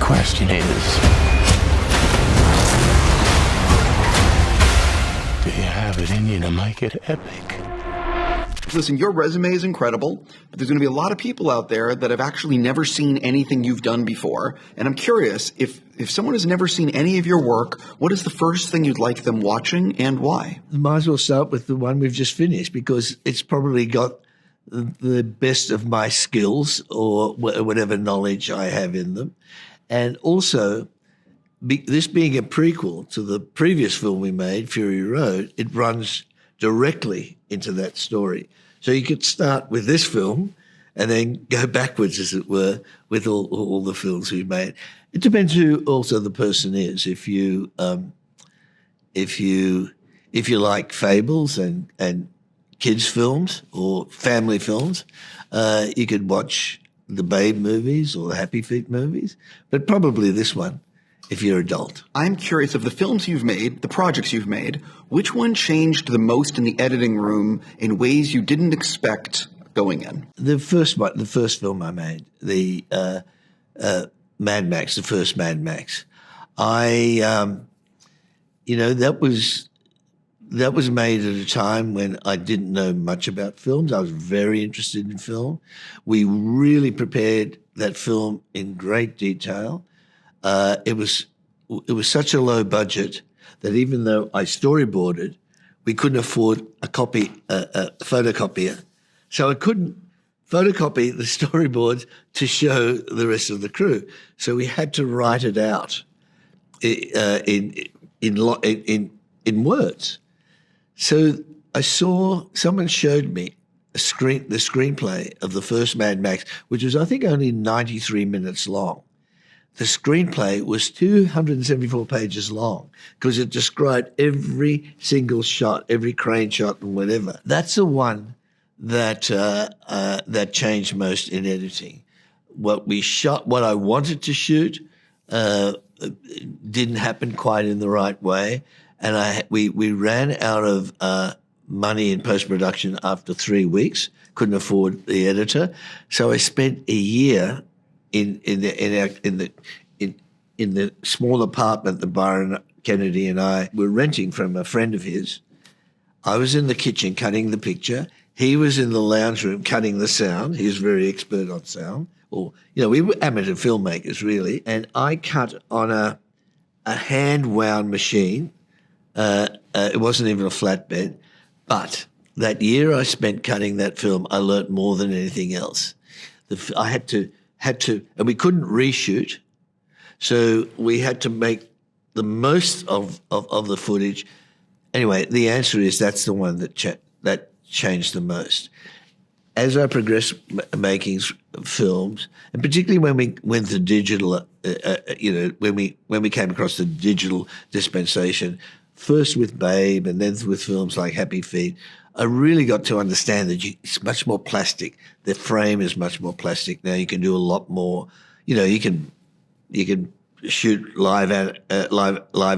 question is, do you have it in you to make it epic? Listen, your resume is incredible, but there's going to be a lot of people out there that have actually never seen anything you've done before. And I'm curious, if someone has never seen any of your work, what is the first thing you'd like them watching and why? Might as well start with the one we've just finished because it's probably got the best of my skills or whatever knowledge I have in them. And also, this being a prequel to the previous film we made, Fury Road, it runs directly into that story. So you could start with this film and then go backwards, as it were, with all the films we made. It depends who also the person is. If you like fables and kids films or family films, you could watch the Babe movies or the Happy Feet movies, but probably this one if you're adult. I'm curious, of the films you've made, the projects you've made, which one changed the most in the editing room in ways you didn't expect going in? The first film I made, the Mad Max, the first Mad Max. That was made at a time when I didn't know much about films. I was very interested in film. We really prepared that film in great detail. It was such a low budget that even though I storyboarded, we couldn't afford a photocopier. So I couldn't photocopy the storyboards to show the rest of the crew. So we had to write it out in words. So I saw someone showed me the screenplay of the first Mad Max, which was I think only 93 minutes long. The screenplay was 274 pages long because it described every single shot, every crane shot and whatever. That's the one that changed most in editing. What we shot, what I wanted to shoot, didn't happen quite in the right way, and we ran out of money in post-production after 3 weeks. Couldn't afford the editor, so I spent a year in the small apartment that Byron Kennedy and I were renting from a friend of his. I was in the kitchen cutting the picture. He was in the lounge room cutting the sound. He was very expert on sound. We were amateur filmmakers, really. And I cut on a hand-wound machine. It wasn't even a flatbed. But that year I spent cutting that film, I learnt more than anything else. I had to, and we couldn't reshoot. So we had to make the most of the footage. Anyway, the answer is that's the one that changed the most. As I progressed making films, and particularly when we went to digital, when we came across the digital dispensation, first with Babe and then with films like Happy Feet, I really got to understand that it's much more plastic. The frame is much more plastic now. You can do a lot more. You can shoot live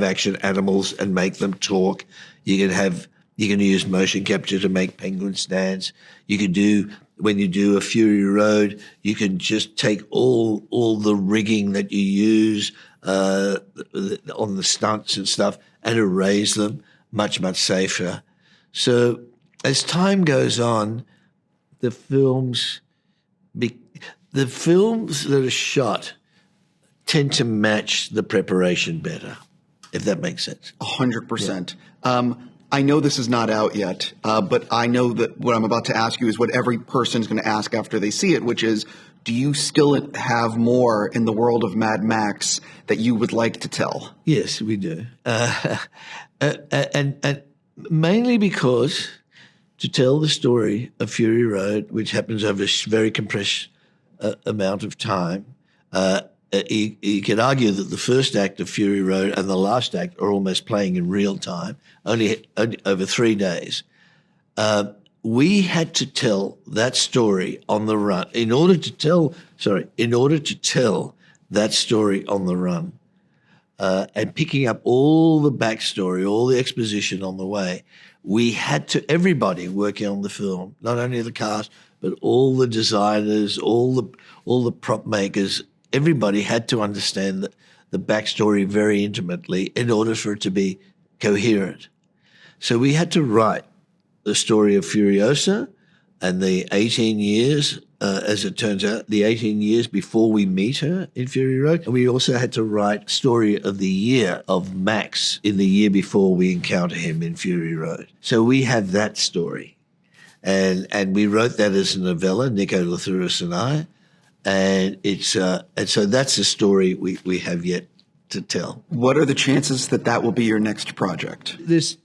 action animals and make them talk. You can use motion capture to make penguins dance. You can do, when you do a Fury Road, you can just take all the rigging that you use on the stunts and stuff and erase them much, much safer. So as time goes on, the films that are shot tend to match the preparation better, if that makes sense. 100%. Yeah. I know this is not out yet, but I know that what I'm about to ask you is what every person is going to ask after they see it, which is, do you still have more in the world of Mad Max that you would like to tell? Yes, we do. And mainly because to tell the story of Fury Road, which happens over a very compressed amount of time, you could argue that the first act of Fury Road and the last act are almost playing in real time, only over 3 days. We had to tell that story on the run in order to tell that story on the run, and picking up all the backstory, all the exposition on the way. We had to, everybody working on the film, not only the cast, but all the designers, all the prop makers, everybody had to understand the backstory very intimately in order for it to be coherent. So we had to write the story of Furiosa and the 18 years, as it turns out, the 18 years before we meet her in Fury Road. And we also had to write story of the year of Max in the year before we encounter him in Fury Road. So we have that story. And we wrote that as a novella, Nico Lathuris and I. And so that's a story we have yet to tell. What are the chances that that will be your next project? There's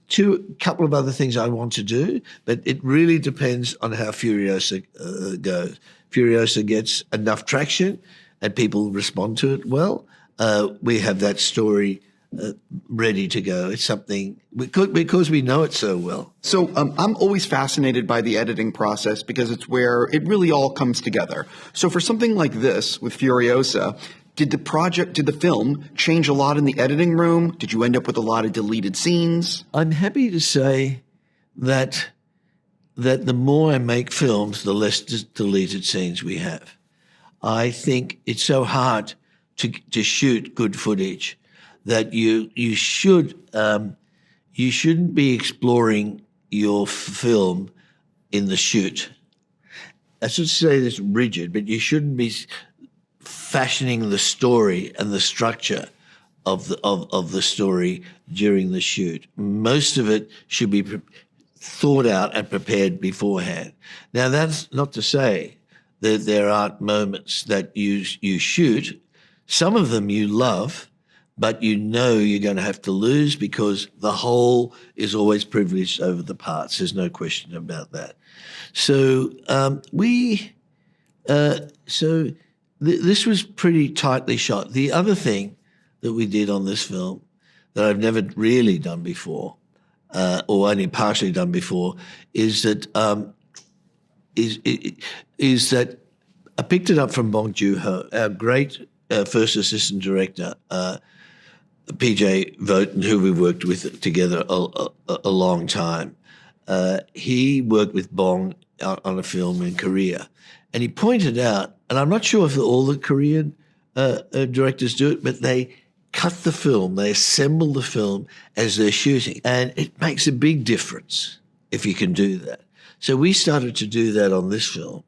couple of other things I want to do, but it really depends on how Furiosa goes. Furiosa gets enough traction and people respond to it well. We have that story ready to go. It's something because we know it so well. So I'm always fascinated by the editing process because it's where it really all comes together. So for something like this with Furiosa, did the film change a lot in the editing room? Did you end up with a lot of deleted scenes? I'm happy to say that the more I make films, the less deleted scenes we have. I think it's so hard to shoot good footage that you shouldn't be exploring your film in the shoot. I should say this rigid, but you shouldn't be fashioning the story and the structure of the story during the shoot. Most of it should be thought out and prepared beforehand. Now, that's not to say that there aren't moments that you shoot. Some of them you love, but you know you're going to have to lose because the whole is always privileged over the parts. There's no question about that. So this was pretty tightly shot. The other thing that we did on this film that I've never really done before, or only partially done before, is that I picked it up from Bong Joon-ho, our great first assistant director, PJ Voten, who we worked with together a long time. He worked with Bong on a film in Korea, and he pointed out, and I'm not sure if all the Korean directors do it, but they cut the film, they assemble the film as they're shooting, and it makes a big difference if you can do that. So we started to do that on this film,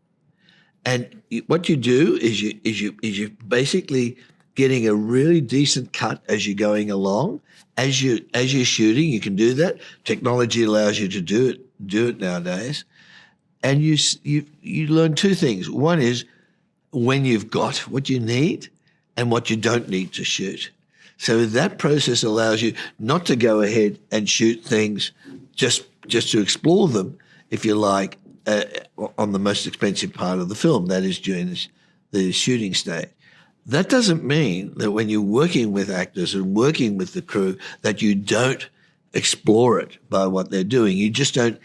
and what you do is you basically getting a really decent cut as you're going along. As you're shooting, you can do that. Technology allows you to do it nowadays. And you learn two things. One is when you've got what you need and what you don't need to shoot. So that process allows you not to go ahead and shoot things just to explore them, if you like, on the most expensive part of the film, that is during the shooting stage. That doesn't mean that when you're working with actors and working with the crew that you don't explore it by what they're doing. You just don't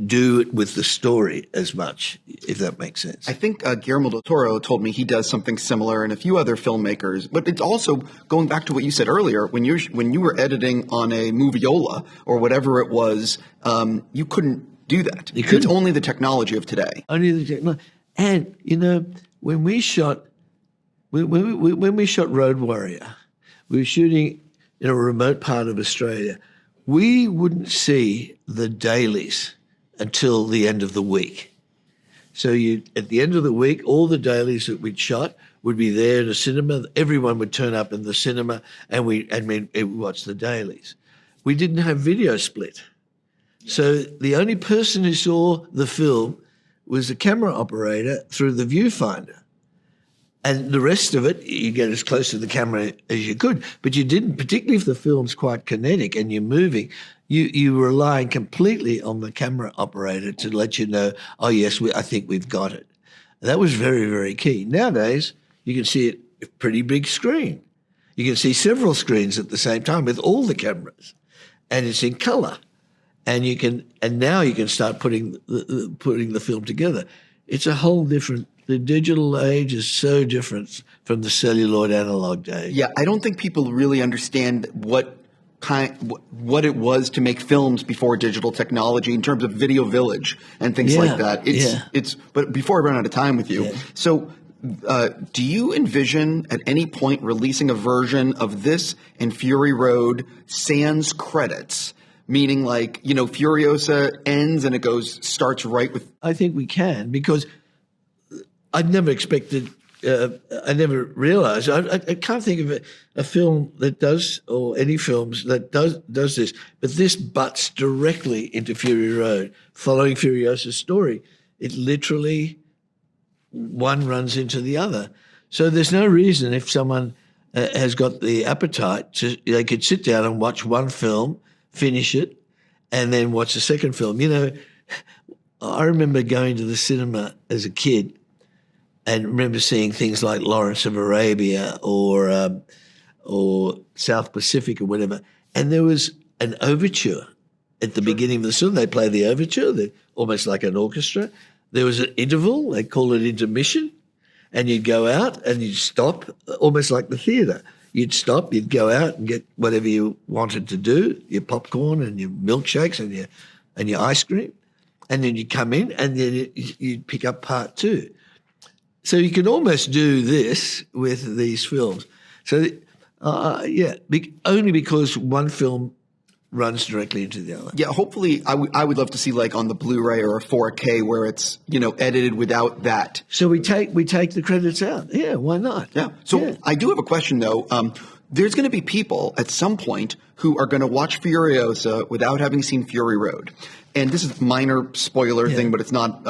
do it with the story as much, if that makes sense. I think Guillermo del Toro told me he does something similar, and a few other filmmakers. But it's also going back to what you said earlier. When you were editing on a moviola or whatever it was, you couldn't do that. It's only the technology of today. Only the technology. And when we shot Road Warrior, we were shooting in a remote part of Australia. We wouldn't see the dailies until the end of the week. So at the end of the week, all the dailies that we'd shot would be there in a cinema. Everyone would turn up in the cinema and we'd watch the dailies. We didn't have video split. So the only person who saw the film was the camera operator through the viewfinder. And the rest of it, you get as close to the camera as you could. But you didn't, particularly if the film's quite kinetic and you're moving, you were relying completely on the camera operator to let you know, oh, yes, I think we've got it. And that was very, very key. Nowadays, you can see it a pretty big screen. You can see several screens at the same time with all the cameras. And it's in color. And now you can start putting the film together. It's a whole different. The digital age is so different from the celluloid analog days. Yeah, I don't think people really understand what it was to make films before digital technology in terms of Video Village and things like that. But before I run out of time with you, so do you envision at any point releasing a version of this and Fury Road sans credits? Meaning like, Furiosa ends and it starts right with... I think we can, because I'd never expected, I never realized, I can't think of a film that does, or any films that does this, but this butts directly into Fury Road, following Furiosa's story. It literally, one runs into the other. So there's no reason, if someone has got the appetite, they could sit down and watch one film, finish it, and then watch the second film. I remember going to the cinema as a kid and remember seeing things like Lawrence of Arabia or South Pacific or whatever, and there was an overture at the beginning of the film. They play the overture, almost like an orchestra. There was an interval, they call it intermission, and you'd go out and you'd stop, almost like the theatre. You'd stop, you'd go out and get whatever you wanted to do, your popcorn and your milkshakes and your ice cream, and then you'd come in and then you'd pick up part two. So you can almost do this with these films. So, only because one film runs directly into the other. Yeah, hopefully I would love to see like on the Blu-ray or a 4K where it's, edited without that. So we take the credits out. Yeah, why not? Yeah. So yeah. I do have a question though. There's going to be people at some point who are going to watch Furiosa without having seen Fury Road. And this is a minor spoiler thing, but it's not.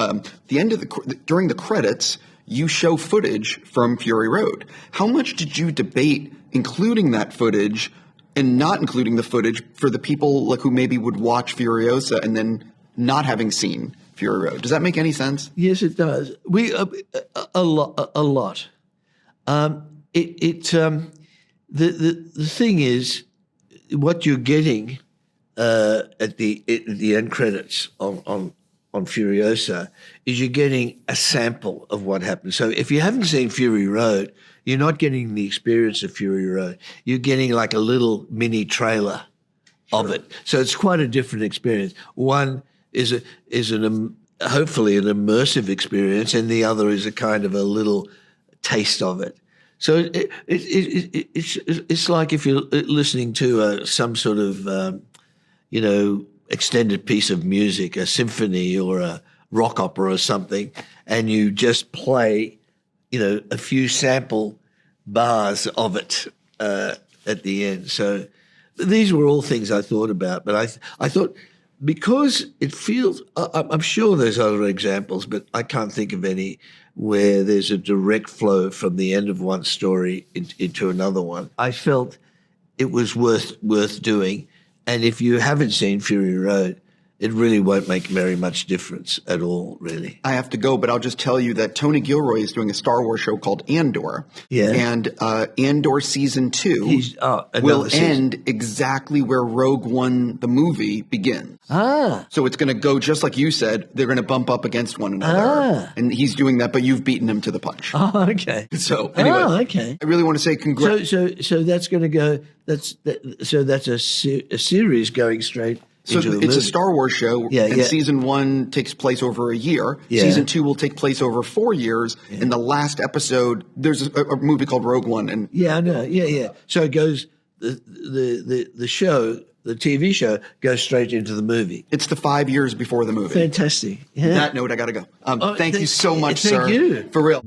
The end of during the credits, you show footage from Fury Road. How much did you debate including that footage and not including the footage for the people like who maybe would watch Furiosa and then not having seen Fury Road? Does that make any sense? Yes, it does. We a lot. The thing is, what you're getting at the end credits on Furiosa is you're getting a sample of what happened. So if you haven't seen Fury Road, you're not getting the experience of Fury Road. You're getting like a little mini trailer of it. So it's quite a different experience. One is hopefully an immersive experience, and the other is a kind of a little taste of it. So it's like if you're listening to some sort of extended piece of music, a symphony or a rock opera or something, and you just play, a few sample bars of it at the end. So these were all things I thought about, but I thought because it feels, I'm sure there's other examples, but I can't think of any where there's a direct flow from the end of one story into another one. I felt it was worth doing. And if you haven't seen Fury Road, it really won't make very much difference at all, really. I have to go, but I'll just tell you that Tony Gilroy is doing a Star Wars show called Andor. Yeah. And Andor Season 2 will end exactly where Rogue One, the movie, begins. Ah. So it's going to go just like you said. They're going to bump up against one another. Ah. And he's doing that, but you've beaten him to the punch. Oh, okay. So anyway, okay. I really want to say congrats. So that's going to go, that's a series going straight So into the it's movie. a Star Wars show, and Season 1 takes place over a year. Yeah. Season 2 will take place over 4 years. Yeah. In the last episode, there's a movie called Rogue One. And yeah, I know. Yeah. So it goes, the show, the TV show goes straight into the movie. It's the 5 years before the movie. Fantastic. Yeah. On that note, I got to go. Thank you so much, thank sir. You. For real.